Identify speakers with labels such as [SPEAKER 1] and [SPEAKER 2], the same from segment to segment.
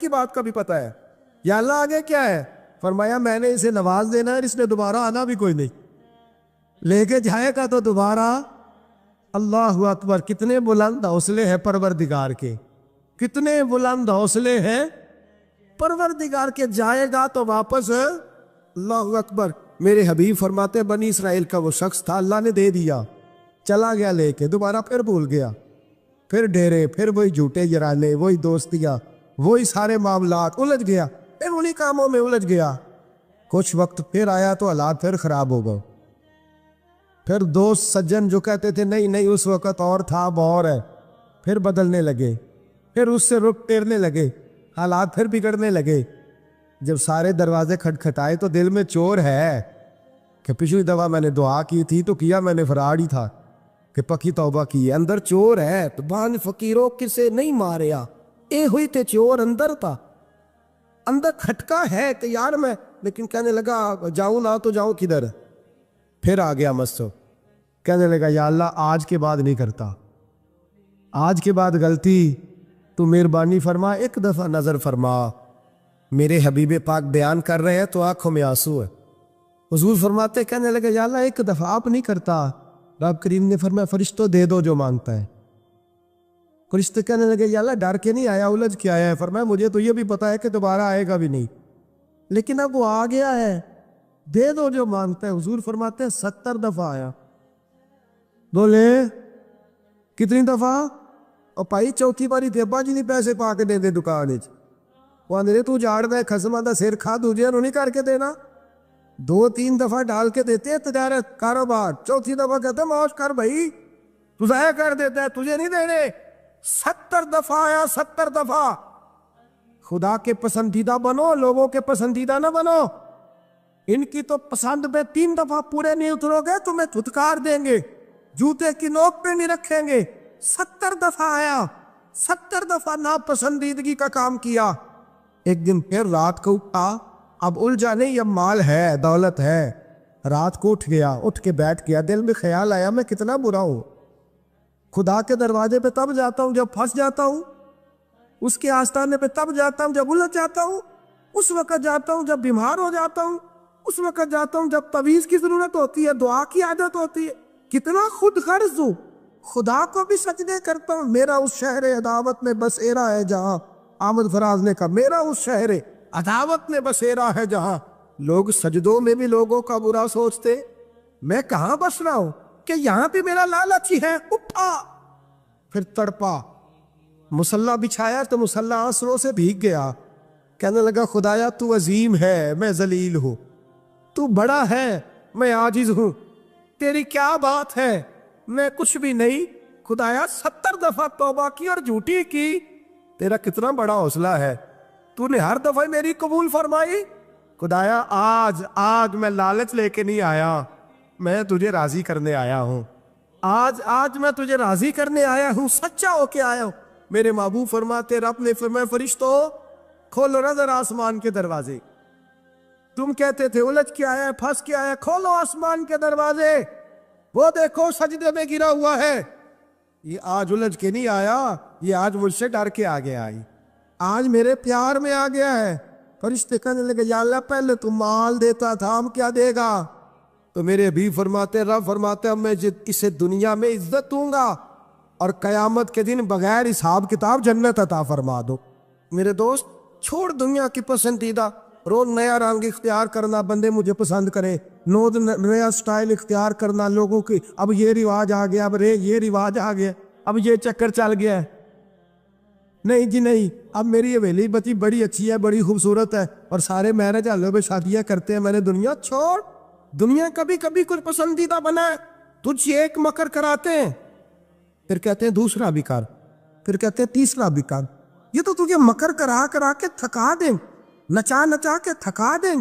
[SPEAKER 1] کی بات کا بھی پتہ ہے. یا اللہ آگے کیا ہے؟ فرمایا میں نے اسے نواز دینا ہے، اس نے دوبارہ آنا بھی کوئی نہیں، لے کے جائے گا تو دوبارہ. اللہ اکبر. کتنے بلند حوصلے ہیں پروردگار کے، کتنے بلند حوصلے ہیں پروردگار کے. جائے گا تو واپس. اللہ اکبر. میرے حبیب فرماتے ہیں بنی اسرائیل کا وہ شخص تھا، اللہ نے دے دیا، چلا گیا لے کے، دوبارہ پھر بھول گیا، پھر ڈیرے، پھر وہی جھوٹے جرانے، وہی دوستیاں، وہی سارے معاملات، الجھ گیا، پھر انہی کاموں میں الجھ گیا. کچھ وقت پھر آیا تو حالات پھر خراب ہو گئے. پھر دوست سجن جو کہتے تھے نہیں نہیں اس وقت اور تھا اب اور ہے، پھر بدلنے لگے، پھر اس سے رخ پھیرنے لگے، حالات پھر بگڑنے لگے. جب سارے دروازے کھٹکھٹائے تو دل میں چور ہے کہ پچھلی دفعہ میں نے دعا کی تھی تو کیا میں نے فراڈ ہی تھا کہ پکی توبہ کی. اندر چور ہے تو بان فقیروں کسے نہیں ماریا، اے ہوئی تے چور اندر تھا، اندر کھٹکا ہے کہ یار میں، لیکن کہنے لگا جاؤں نہ تو جاؤں کدھر. پھر آ گیا مسو، کہنے لگا یا اللہ آج کے بعد نہیں کرتا، آج کے بعد غلطی تو مہربانی فرما، ایک دفعہ نظر فرما. میرے حبیب پاک بیان کر رہے ہیں تو آنکھوں میں آنسو ہے. حضور فرماتے کہنے لگے یا اللہ ایک دفعہ آپ نہیں کرتا. رب کریم نے فرمایا فرشتوں دے دو جو مانگتا ہے. فرشتے کہنے لگے یا اللہ ڈر کے نہیں آیا، الجھ کے آیا ہے. فرمایا مجھے تو یہ بھی پتا ہے کہ دوبارہ آئے گا بھی نہیں، لیکن اب وہ آ گیا ہے، دے دو جو مانگتا ہے. حضور فرماتے ہیں 70 دفعہ آیا. بولے کتنی دفعہ؟ اور پائی چوتھی باری دیبا جی نہیں پیسے پا کے دے دے دکان وہ اندرے تو جاڑ دے خزمہ دا سیر کھا دوجے انہوں نہیں کر کے دینا. 2-3 دفعہ ڈال کے دیتے ہیں تجارت کاروبار، چوتھی دفعہ کہتے ہیں معاش کر بھائی، تو ضائع کر دیتا ہے، تجھے نہیں دینے. 70 دفعہ آیا، 70 دفعہ. خدا کے پسندیدہ بنو، لوگوں کے پسندیدہ نہ بنو. ان کی تو پسند پہ 3 دفعہ پورے نہیں اترو گے تمہیں دھتکار دیں گے، جوتے کی نوک پہ نہیں رکھیں گے. 70 دفعہ آیا، 70 دفعہ ناپسندیدگی کا کام کیا. ایک دن پھر رات کو اٹھا، اب الجھا نہیں، اب مال ہے، دولت ہے. رات کو اٹھ گیا، اٹھ کے بیٹھ گیا، دل میں خیال آیا میں کتنا برا ہوں. خدا کے دروازے پہ تب جاتا ہوں جب پھنس جاتا ہوں، اس کے آستانے پہ تب جاتا ہوں جب الجھ جاتا ہوں، اس وقت جاتا ہوں جب بیمار ہو جاتا ہوں، اس وقت جاتا ہوں جب تعویذ کی ضرورت ہوتی ہے، دعا کی عادت ہوتی ہے. کتنا خود غرض ہوں، خدا کو بھی سجدے کرتا ہوں. میرا اس شہر عداوت میں بسیرا ہے جہاں، احمد فراز نے کہا میرا اس شہر عداوت میں بسیرا ہے جہاں. لوگ سجدوں میں بھی لوگوں کا برا سوچتے، میں کہاں بس رہا ہوں کہ یہاں بھی میرا لالچ ہی ہے. اٹھا، پھر تڑپا، مصلی بچھایا تو مصلی آنسوؤں سے بھیگ گیا. کہنے لگا خدایا تو عظیم ہے، میں ذلیل ہوں، تو بڑا ہے، میں عاجز ہوں، تیری کیا بات ہے، میں کچھ بھی نہیں. خدایا 70 دفعہ توبہ کی اور جھوٹی کی، تیرا کتنا بڑا حوصلہ ہے، تو نے ہر دفعہ میری قبول فرمائی. خدایا آج میں لالچ لے کے نہیں آیا، میں تجھے راضی کرنے آیا ہوں. آج میں تجھے راضی کرنے آیا ہوں، سچا ہو کے آیا ہوں. میرے محبوب فرماتے رب نے فرمایا فرشتوں کھولو نظر آسمان کے دروازے. تم کہتے تھے الجھ کے آیا ہے، پھنس کے آیا، کھولو آسمان کے دروازے، وہ دیکھو سجدے میں گرا ہوا ہے. یہ آج الجھ کے نہیں آیا، یہ آج مجھ سے ڈر کے آگے آئی، آج میرے پیار میں آ گیا ہے. فرشتے کہنے لگے یا اللہ پہلے تو مال دیتا تھا، ہم کیا دے گا؟ تو میرے حبیب فرماتے رب فرماتے اب میں اسے دنیا میں عزت دوں گا اور قیامت کے دن بغیر حساب کتاب جنت عطا فرما دو. میرے دوست چھوڑ دنیا کی پسندیدہ، روز نیا رنگ اختیار کرنا، بندے مجھے پسند کرے، نیا سٹائل اختیار کرنا لوگوں کی، اب یہ رواج آ گیا، اب یہ رواج آ گیا، اب یہ چکر چل گیا ہے. نہیں جی نہیں، اب میری حویلی بچی بڑی اچھی ہے، بڑی خوبصورت ہے، اور سارے میرج ہالوں پہ شادیاں کرتے ہیں. میں نے دنیا چھوڑ، دنیا کبھی کبھی کچھ پسندیدہ بنا ہے، تجھ ایک مکر کراتے ہیں، پھر کہتے ہیں دوسرا بھی کر، پھر کہتے ہیں تیسرا بھی کر. یہ تو تجھے مکر کرا کے تھکا دیں، نچا کے تھکا دیں.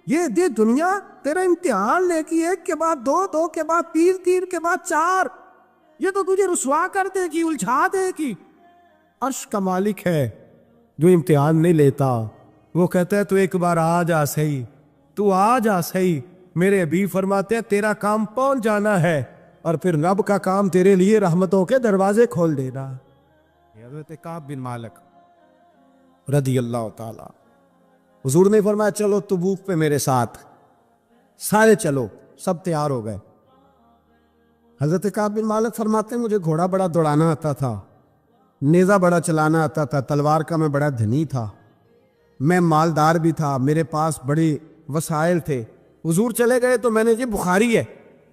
[SPEAKER 1] یہ دے دنیا تیرا امتحان لے کی، ایک کے بعد دو کے بعد تین کے بعد 4. یہ تو تجھے رسوا کر دے گی، الجھا دے گی. عرش کا مالک ہے جو امتحان نہیں لیتا، وہ کہتا ہے تو ایک بار آ جا صحیح، تو آ جا صحیح. میرے حبیب فرماتے ہیں تیرا کام پہنچ جانا ہے، اور پھر رب کا کام تیرے لیے رحمتوں کے دروازے کھول دینا. حضرت کعب بن مالک رضی اللہ تعالی۔ حضور نے فرمایا چلو تبوک پہ میرے ساتھ، سارے چلو، سب تیار ہو گئے۔ حضرت کعب بن مالک فرماتے ہیں مجھے گھوڑا بڑا دوڑانا آتا تھا، نیزہ بڑا چلانا آتا تھا، تلوار کا میں بڑا دھنی تھا، میں مالدار بھی تھا، میرے پاس بڑے وسائل تھے۔ حضور چلے گئے تو میں نے جی بخاری ہے،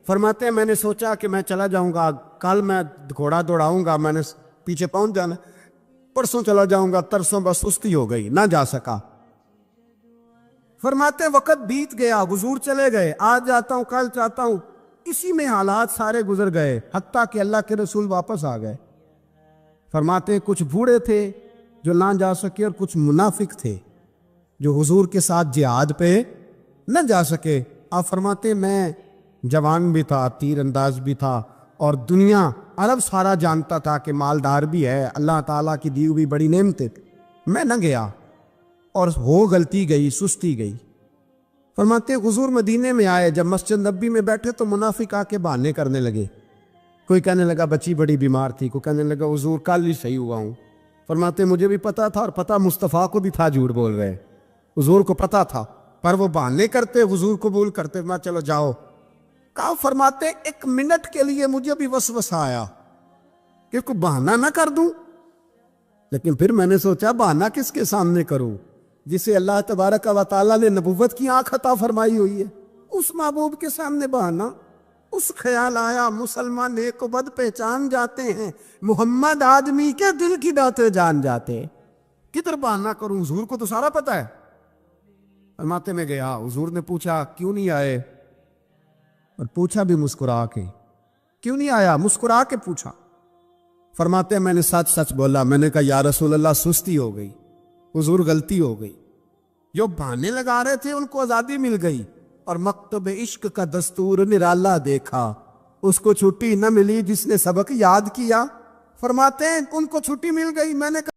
[SPEAKER 1] فرماتے ہیں میں نے سوچا کہ میں چلا جاؤں گا، کل میں گھوڑا دوڑاؤں گا، میں نے پیچھے پہنچ جانا، پرسوں چلا جاؤں گا، ترسوں بس سستی ہو گئی، نہ جا سکا۔ فرماتے ہیں وقت بیت گیا، حضور چلے گئے، آج جاتا ہوں کل چاہتا ہوں، اسی میں حالات سارے گزر گئے، حتیٰ کہ اللہ کے رسول واپس آ گئے۔ فرماتے ہیں کچھ بوڑھے تھے جو نہ جا سکے اور کچھ منافق تھے جو حضور کے ساتھ جہاد پہ نہ جا سکے۔ آپ فرماتے ہیں میں جوان بھی تھا، تیر انداز بھی تھا، اور دنیا عرب سارا جانتا تھا کہ مالدار بھی ہے، اللہ تعالیٰ کی دی ہوئی بڑی نعمتیں، میں نہ گیا اور ہو غلطی گئی، سستی گئی۔ فرماتے ہیں حضور مدینے میں آئے، جب مسجد نبی میں بیٹھے تو منافق آ کے بہانے کرنے لگے، کوئی کہنے لگا بچی بڑی بیمار تھی، کوئی کہنے لگا حضور کل ہی صحیح ہوا ہوں۔ فرماتے ہیں مجھے بھی پتا تھا اور پتا مصطفیٰ کو بھی تھا جھوٹ بول رہے، حضور کو پتا تھا، پر وہ بہانے کرتے، حضور قبول کرتے، میں چلو جاؤ۔ کہا فرماتے ہیں ایک منٹ کے لیے مجھے بھی وسوسہ آیا کہ کوئی بہانہ نہ کر دوں، لیکن پھر میں نے سوچا بہانہ کس کے سامنے کروں جسے اللہ تبارک و تعالیٰ نے نبوت کی آنکھ عطا فرمائی ہوئی ہے، اس محبوب کے سامنے بہانہ۔ اس خیال آیا مسلمان نیک و بد پہچان جاتے ہیں، محمد آدمی کے دل کی باتیں جان جاتے، کدھر بہانہ کروں، حضور کو تو سارا پتا ہے۔ فرماتے میں گیا، حضور نے پوچھا کیوں نہیں آئے، اور پوچھا بھی مسکرا کے، کیوں نہیں آیا، مسکرا کے پوچھا۔ فرماتے ہیں میں نے سچ سچ بولا، میں نے کہا یا رسول اللہ سستی ہو گئی، حضور غلطی ہو گئی، جو بہانے لگا رہے تھے ان کو آزادی مل گئی، اور مکتب عشق کا دستور نرالا دیکھا، اس کو چھٹی نہ ملی جس نے سبق یاد کیا۔ فرماتے ہیں ان کو چھٹی مل گئی، میں نے کہا